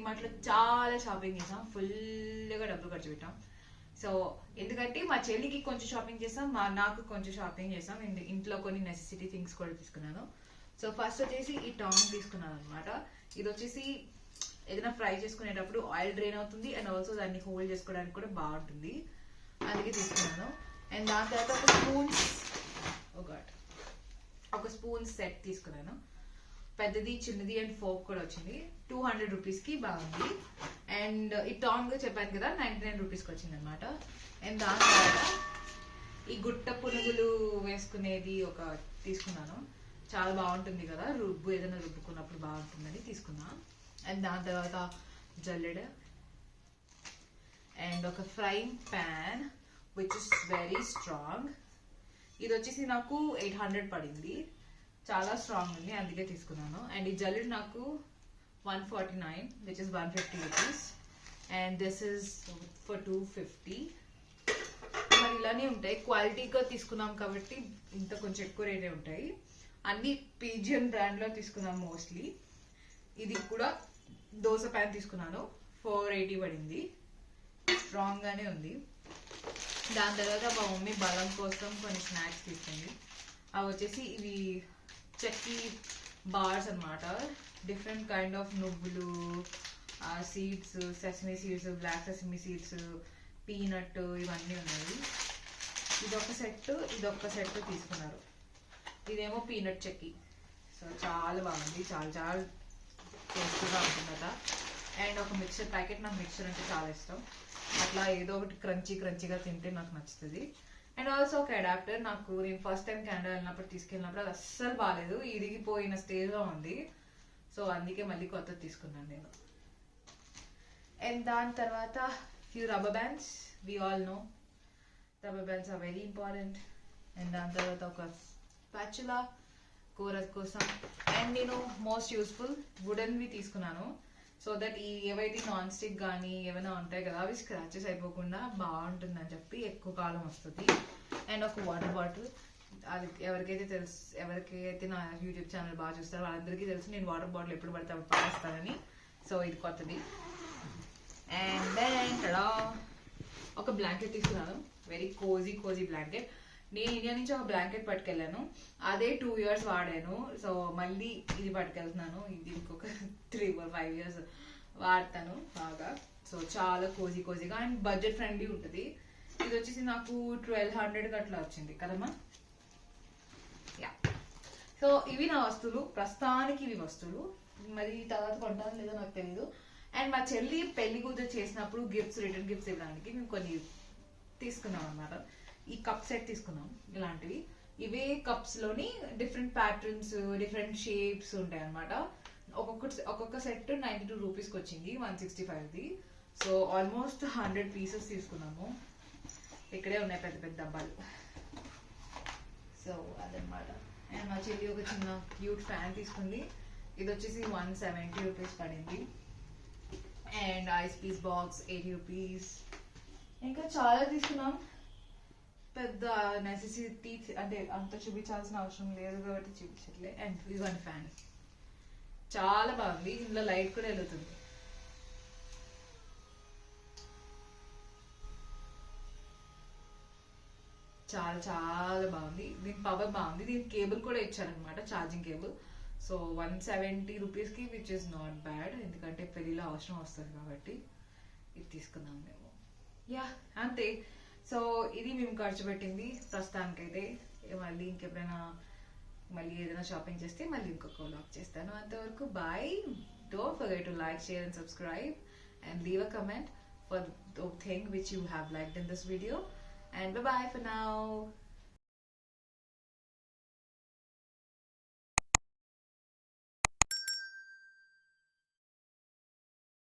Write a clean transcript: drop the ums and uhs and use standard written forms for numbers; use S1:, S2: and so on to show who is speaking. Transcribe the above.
S1: డిమార్ట్ లో చాలా షాపింగ్ చేసాం, ఫుల్గా డబ్బులు ఖర్చు పెట్టాం. సో ఎందుకంటే మా చెల్లికి కొంచెం షాపింగ్ చేసాం, నాకు కొంచెం షాపింగ్ చేసాం, ఇంట్లో కొన్ని నెసెసిటీ థింగ్స్ కూడా తీసుకున్నాను. సో ఫస్ట్ వచ్చేసి ఈ టాంగ్ తీసుకున్నాను అనమాట. ఇది వచ్చేసి ఏదైనా ఫ్రై చేసుకునేటప్పుడు ఆయిల్ డ్రైన్ అవుతుంది అండ్ ఆల్సో దాన్ని హోల్డ్ చేసుకోవడానికి కూడా బాగుంటుంది, అందుకే తీసుకున్నాను. అండ్ దాని తర్వాత ఒక స్పూన్ సెట్ తీసుకున్నాను, పెద్దది చిన్నది అండ్ ఫోక్ కూడా వచ్చింది. 200 రూపీస్కి బాగుంది. అండ్ ఈ టాంగ్ చెప్పాను కదా 99 రూపీస్కి వచ్చింది అనమాట. అండ్ దాని తర్వాత ఈ గుట్ట పునుగులు వేసుకునేది ఒక తీసుకున్నాను, చాలా బాగుంటుంది కదా, ఏదైనా రుబ్బుకున్నప్పుడు బాగుంటుందని తీసుకున్నా. అండ్ దాని తర్వాత జల్లెడ అండ్ ఒక frying pan which is very strong. ఇది వచ్చేసి నాకు 800 పడింది, చాలా స్ట్రాంగ్ ఉంది, అందుకే తీసుకున్నాను. అండ్ ఈ జల్లెడ నాకు 149 which is 150 rupees and this is for 250. మరి ఇలానే ఉంటాయి, క్వాలిటీగా తీసుకున్నాం కాబట్టి ఇంత కొంచెం ఎక్కువ రేటే ఉంటాయి. అన్ని పీజియన్ బ్రాండ్ లో తీసుకున్నాం మోస్ట్లీ. ఇది కూడా దోశ ప్యాన్ తీసుకున్నాను, 480 పడింది, స్ట్రాంగ్ గానే ఉంది. దాని తర్వాత మా మమ్మీ బలం కోసం కొన్ని స్నాక్స్ తీసుకుంది. అవి వచ్చేసి ఇవి చెక్కీ బార్స్ అనమాట, డిఫరెంట్ కైండ్ ఆఫ్ నువ్వులు, seeds, sesame seeds, black sesame seeds, peanut, ఇవన్నీ ఉన్నాయి. ఇదొక సెట్ తీసుకున్నారు. ఇదేమో పీనట్ చెక్కీ. సో చాలా బాగుంది, చాలా చాలా టేస్టీగా ఉంటుందట. అండ్ ఒక మిక్చర్ ప్యాకెట్, నాకు మిక్చర్ అంటే చాలా ఇష్టం, అట్లా ఏదో ఒకటి క్రంచీగా తింటే నాకు నచ్చుతుంది. అండ్ ఆల్సో ఒక అడాప్టర్, నేను ఫస్ట్ టైం కెనడా వెళ్ళినప్పుడు తీసుకెళ్ళినప్పుడు అది అస్సలు బాగాలేదు, ఇరిగిపోయిన స్టేజ్లో ఉంది. సో అందుకే మళ్ళీ కొత్తది తీసుకున్నాను నేను. అండ్ దాని తర్వాత few rubber bands, we all know rubber bands are very important. And దాని తర్వాత ఒక స్పాచులా కూర కోసం. అండ్ నేను మోస్ట్ యూస్ఫుల్ వుడెన్వి తీసుకున్నాను, సో దట్ ఈ ఏవైతే నాన్ స్టిక్ కానీ ఏమైనా ఉంటాయి కదా అవి స్క్రాచెస్ అయిపోకుండా బాగుంటుందని చెప్పి ఎక్కువ కాలం వస్తుంది. అండ్ ఒక వాటర్ బాటిల్, అది ఎవరికైతే నా యూట్యూబ్ ఛానల్ బాగా చూస్తారో వాళ్ళందరికీ తెలుసు నేను వాటర్ బాటిల్ ఎప్పుడు పడితే అప్పుడు పారేస్తానని. సో ఇది కొత్తది. అండ్ దెన్ ఒక బ్లాంకెట్ తీసుకున్నాను, వెరీ కోజీ బ్లాంకెట్. నేను ఇండియా నుంచి ఒక బ్లాంకెట్ పట్టుకెళ్ళాను, అదే 2 years వాడాను. సో మళ్ళీ ఇది పట్టుకెళ్తున్నాను, ఇది ఇంకొక 3 or 5 years వాడతాను బాగా. సో చాలా కోజీగా అండ్ బడ్జెట్ ఫ్రెండ్లీ ఉంటుంది. ఇది వచ్చేసి నాకు 1200 అట్లా వచ్చింది కదమ్మా. యా, సో ఇవి నా వస్తువులు, ప్రస్తుతానికి ఇవి వస్తువులు, మరి తర్వాత కొంటాను లేదో నాకు తెలీదు. అండ్ మా చెల్లి పెళ్లి కూతురు చేసినప్పుడు రిటర్న్ గిఫ్ట్స్ ఇవ్వడానికి మేము కొన్ని తీసుకున్నాం అనమాట. ఈ కప్ సెట్ తీసుకున్నాం, ఇలాంటివి. ఇవే కప్స్ లోని డిఫరెంట్ ప్యాటర్న్స్, డిఫరెంట్ షేప్స్ ఉంటాయి అనమాట. ఒక్కొక్క సెట్ 92 రూపీస్కి వచ్చింది, 165ది. సో ఆల్మోస్ట్ 100 పీసెస్ తీసుకున్నాము. ఇక్కడే ఉన్నాయి పెద్ద పెద్ద డబ్బాలు. సో అదనమాట. అండ్ మా చెల్లి ఒక చిన్న క్యూట్ ఫ్యాన్ తీసుకుంది, ఇది వచ్చేసి 170 రూపీస్ పడింది. And ice piece box 80 rupees. ఇంకా చాలా తీసుకున్నాం, పెద్ద నెసెసిటీ అంటే అంత చూపించాల్సిన అవసరం లేదు కాబట్టి చూపించట్లే. అండ్ ఇదిగోండి ఫ్యాన్, చాలా బాగుంది, ఇందులో లైట్ కూడా వెళ్తుంది. చాలా చాలా బాగుంది, దీని పవర్ బాగుంది, దీనికి కేబుల్ కూడా ఇచ్చారనమాట, ఛార్జింగ్ కేబుల్. సో 170 రూపీస్కి విచ్ ఇస్ నాట్ బ్యాడ్, ఎందుకంటే పెళ్లిలో అవసరం వస్తుంది కాబట్టి ఇది తీసుకున్నాం మేము. యా అంతే. సో ఇది మేము ఖర్చు పెట్టింది ప్రస్తుతానికైతే. మళ్ళీ ఇంకెప్పుడైనా మళ్ళీ ఏదైనా షాపింగ్ చేస్తే మళ్ళీ ఇంకొక వ్లాగ్ చేస్తాను. అంతవరకు bye. Don't forget to like, share and subscribe and leave a comment for the thing which you have liked in this video, and bye bye for now.